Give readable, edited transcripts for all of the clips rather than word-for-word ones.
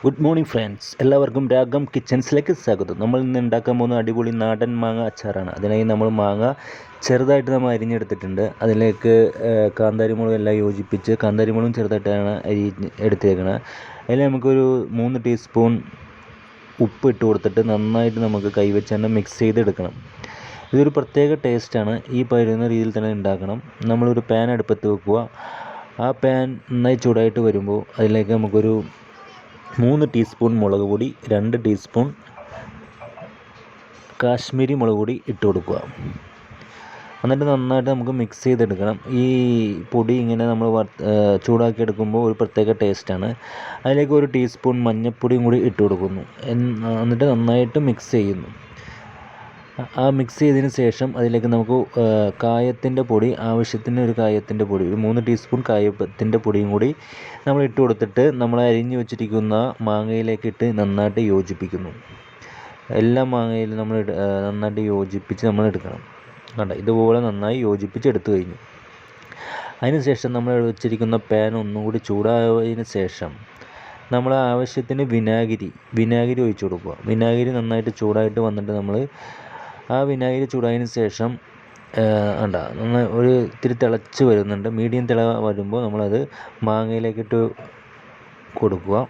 Good morning friends, എല്ലാവർക്കും രാഗം കിച്ചൻസിലേക്ക് സ്വാഗതം. നമ്മൾ ഇന്ന് ഉണ്ടാക്കാൻ പോകുന്ന അടിപൊളി നാടൻ മാങ്ങ അച്ചാറാണ്. അതിനായി നമ്മൾ മാങ്ങ ചെറുതായിട്ട് നമ്മൾ അരിഞ്ഞെടുത്തിട്ടുണ്ട്. അതിലേക്ക് കാന്താരി മുളക് എല്ലാം യോജിപ്പിച്ച് കാന്താരി മുളകും ചെറുതായിട്ടാണ് എടുത്തേക്കുന്നത്. അതിൽ നമുക്കൊരു 3 ടീസ്പൂൺ ഉപ്പ് ഇട്ട് കൊടുത്തിട്ട് നന്നായിട്ട് നമുക്ക് കൈവച്ച് തന്നെ മിക്സ് ചെയ്തെടുക്കണം. ഇതൊരു പ്രത്യേക ടേസ്റ്റാണ്. ഈ പറയുന്ന രീതിയിൽ തന്നെ ഉണ്ടാക്കണം. നമ്മളൊരു പാൻ അടുപ്പത്ത് വെക്കുക. ആ പാൻ നന്നായി ചൂടായിട്ട് വരുമ്പോൾ അതിലേക്ക് നമുക്കൊരു 3 ടീസ്പൂൺ മുളക് പൊടി, 2 ടീസ്പൂൺ കാശ്മീരി മുളക് പൊടി ഇട്ട് കൊടുക്കുക. എന്നിട്ട് നന്നായിട്ട് നമുക്ക് മിക്സ് ചെയ്തെടുക്കണം. ഈ പൊടി ഇങ്ങനെ നമ്മൾ ചൂടാക്കി എടുക്കുമ്പോൾ ഒരു പ്രത്യേക ടേസ്റ്റാണ്. അതിലേക്ക് 1 ടീസ്പൂൺ മഞ്ഞൾപ്പൊടിയും കൂടി ഇട്ട് കൊടുക്കുന്നു. എന്നിട്ട് നന്നായിട്ട് മിക്സ് ചെയ്യുന്നു. ആ മിക്സ് ചെയ്തതിന് ശേഷം അതിലേക്ക് നമുക്ക് കായത്തിൻ്റെ പൊടി, ആവശ്യത്തിന് ഒരു കായത്തിൻ്റെ പൊടി, ഒരു 3 ടീസ്പൂൺ കായത്തിൻ്റെ പൊടിയും കൂടി നമ്മൾ ഇട്ട് കൊടുത്തിട്ട് നമ്മൾ അരിഞ്ഞു വെച്ചിരിക്കുന്ന മാങ്ങയിലേക്ക് ഇട്ട് നന്നായിട്ട് യോജിപ്പിക്കുന്നു. എല്ലാ മാങ്ങയിലും നമ്മൾ നന്നായിട്ട് യോജിപ്പിച്ച് നമ്മൾ എടുക്കണം. കണ്ട, ഇതുപോലെ നന്നായി യോജിപ്പിച്ച് എടുത്തു കഴിഞ്ഞു. അതിനുശേഷം നമ്മൾ വെച്ചിരിക്കുന്ന പാൻ ഒന്നും കൂടി ചൂടായതിന് ശേഷം നമ്മൾ ആവശ്യത്തിന് വിനാഗിരി ഒഴിച്ചു കൊടുക്കുക. വിനാഗിരി നന്നായിട്ട് ചൂടായിട്ട് വന്നിട്ട് നമ്മൾ ആ വിനാഗിരി ചൂടായതിന് ശേഷം ഇത്തിരി തിളച്ച് വരുന്നുണ്ട്. മീഡിയം തിള വരുമ്പോൾ നമ്മളത് മാങ്ങയിലേക്കിട്ട് കൊടുക്കുക.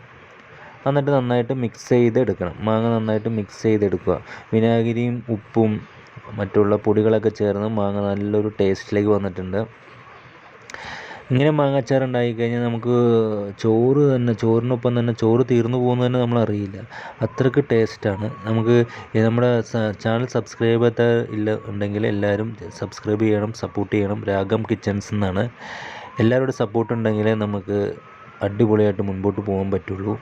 എന്നിട്ട് നന്നായിട്ട് മിക്സ് ചെയ്തെടുക്കണം. മാങ്ങ നന്നായിട്ട് മിക്സ് ചെയ്തെടുക്കുക. വിനാഗിരിയും ഉപ്പും മറ്റുള്ള പൊടികളൊക്കെ ചേർന്ന് മാങ്ങ നല്ലൊരു ടേസ്റ്റിലേക്ക് വന്നിട്ടുണ്ട്. ഇങ്ങനെ മാങ്ങാച്ചാർ ഉണ്ടായിക്കഴിഞ്ഞാൽ നമുക്ക് ചോറിനൊപ്പം തന്നെ ചോറ് തീർന്നു പോകുന്നത് തന്നെ നമ്മളറിയില്ല. അത്രയ്ക്ക് ടേസ്റ്റാണ്. നമുക്ക് നമ്മുടെ ചാനൽ സബ്സ്ക്രൈബ് ഉണ്ടെങ്കിൽ എല്ലാവരും സബ്സ്ക്രൈബ് ചെയ്യണം, സപ്പോർട്ട് ചെയ്യണം. രാഗം കിച്ചൻസ് എന്നാണ്. എല്ലാവരുടെ സപ്പോർട്ട് ഉണ്ടെങ്കിലേ നമുക്ക് അടിപൊളിയായിട്ട് മുൻപോട്ട് പോകാൻ പറ്റുള്ളൂ.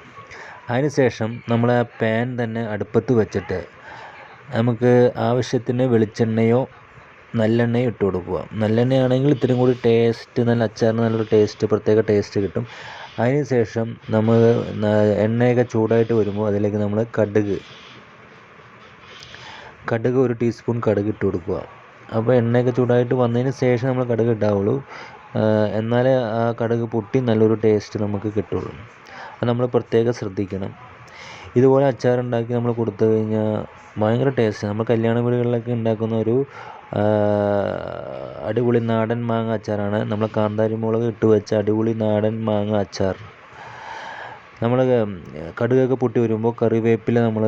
അതിനുശേഷം നമ്മൾ ആ പാൻ തന്നെ അടുപ്പത്ത് വെച്ചിട്ട് നമുക്ക് ആവശ്യത്തിന് വെളിച്ചെണ്ണയോ നല്ലെണ്ണയും ഇട്ട് കൊടുക്കുക. നല്ലെണ്ണയാണെങ്കിൽ ഇത്തിരി കൂടി ടേസ്റ്റ്, നല്ല അച്ചാറിന് നല്ലൊരു ടേസ്റ്റ്, പ്രത്യേക ടേസ്റ്റ് കിട്ടും. അതിന് ശേഷം നമ്മൾ എണ്ണയൊക്കെ ചൂടായിട്ട് വരുമ്പോൾ അതിലേക്ക് നമ്മൾ കടുക് 1 ടീസ്പൂൺ കടുക് ഇട്ട് കൊടുക്കുക. അപ്പോൾ എണ്ണയൊക്കെ ചൂടായിട്ട് വന്നതിന് ശേഷം നമ്മൾ കടുക് ഇട്ടാവുള്ളൂ. എന്നാലേ ആ കടുക് പൊട്ടി നല്ലൊരു ടേസ്റ്റ് നമുക്ക് കിട്ടുള്ളൂ. അത് നമ്മൾ പ്രത്യേകം ശ്രദ്ധിക്കണം. ഇതുപോലെ അച്ചാറുണ്ടാക്കി നമ്മൾ കൊടുത്തു കഴിഞ്ഞാൽ ഭയങ്കര ടേസ്റ്റ്. നമ്മൾ കല്യാണ വീടുകളിലൊക്കെ ഉണ്ടാക്കുന്ന ഒരു അടിപൊളി നാടൻ മാങ്ങ അച്ചാറാണ്. നമ്മൾ കാന്താരി മുളക് ഇട്ട് വെച്ച അടിപൊളി നാടൻ മാങ്ങ അച്ചാർ. നമ്മൾ കടുകൊക്കെ പൊട്ടി വരുമ്പോൾ കറിവേപ്പില നമ്മൾ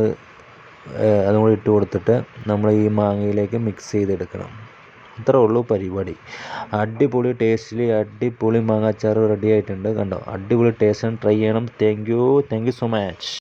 അതും കൂടി ഇട്ട് കൊടുത്തിട്ട് നമ്മൾ ഈ മാങ്ങയിലേക്ക് മിക്സ് ചെയ്തെടുക്കണം. ഇത്രേ ഉള്ളൂ പരിപാടി. അടിപൊളി ടേസ്റ്റിൽ അടിപൊളി മാങ്ങ അച്ചാർ റെഡി ആയിട്ടുണ്ട്. കണ്ടോ, അടിപൊളി ടേസ്റ്റാണ്. ട്രൈ ചെയ്യണം. Thank you so much.